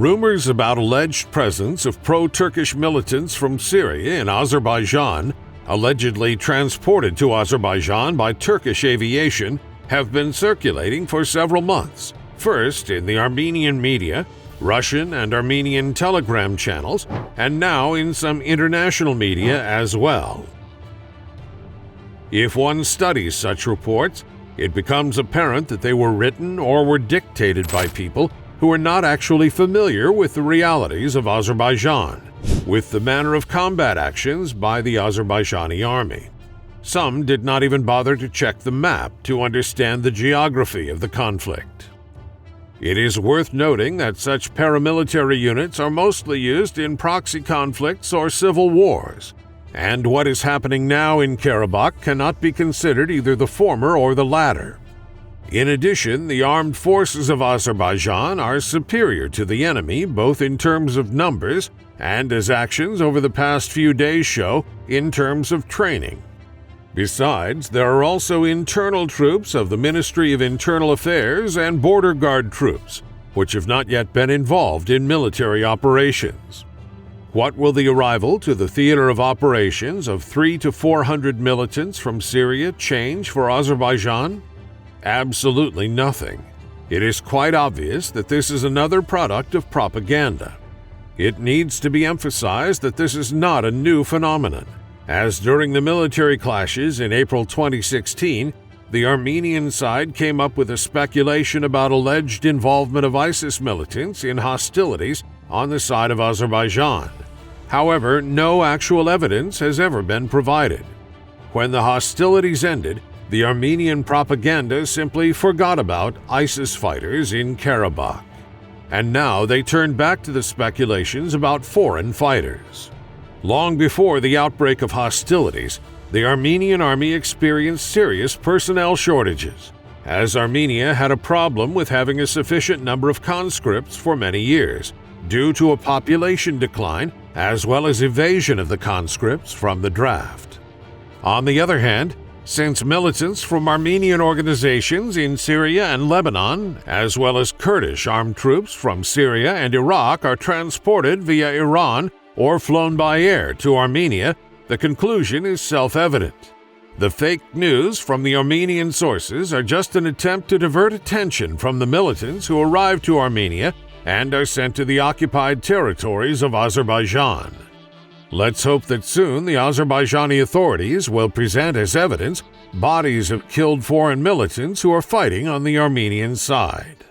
Rumors about alleged presence of pro-Turkish militants from Syria in Azerbaijan, allegedly transported to Azerbaijan by Turkish aviation, have been circulating for several months, first in the Armenian media, Russian and Armenian Telegram channels, and now in some international media as well. If one studies such reports, it becomes apparent that they were written or were dictated by people who are not actually familiar with the realities of Azerbaijan, with the manner of combat actions by the Azerbaijani army. Some did not even bother to check the map to understand the geography of the conflict. It is worth noting that such paramilitary units are mostly used in proxy conflicts or civil wars, and what is happening now in Karabakh cannot be considered either the former or the latter. In addition, the armed forces of Azerbaijan are superior to the enemy both in terms of numbers and, as actions over the past few days show, in terms of training. Besides, there are also internal troops of the Ministry of Internal Affairs and Border Guard troops, which have not yet been involved in military operations. What will the arrival to the theater of operations of 300 to 400 militants from Syria change for Azerbaijan? Absolutely nothing. It is quite obvious that this is another product of propaganda. It needs to be emphasized that this is not a new phenomenon, as during the military clashes in April 2016, the Armenian side came up with a speculation about alleged involvement of ISIS militants in hostilities on the side of Azerbaijan. However, no actual evidence has ever been provided. When the hostilities ended, the Armenian propaganda simply forgot about ISIS fighters in Karabakh. And now they turned back to the speculations about foreign fighters. Long before the outbreak of hostilities, the Armenian army experienced serious personnel shortages, as Armenia had a problem with having a sufficient number of conscripts for many years, due to a population decline as well as evasion of the conscripts from the draft. On the other hand, since militants from Armenian organizations in Syria and Lebanon, as well as Kurdish armed troops from Syria and Iraq are transported via Iran or flown by air to Armenia, the conclusion is self-evident. The fake news from the Armenian sources are just an attempt to divert attention from the militants who arrive to Armenia and are sent to the occupied territories of Azerbaijan. Let's hope that soon the Azerbaijani authorities will present as evidence bodies of killed foreign militants who are fighting on the Armenian side.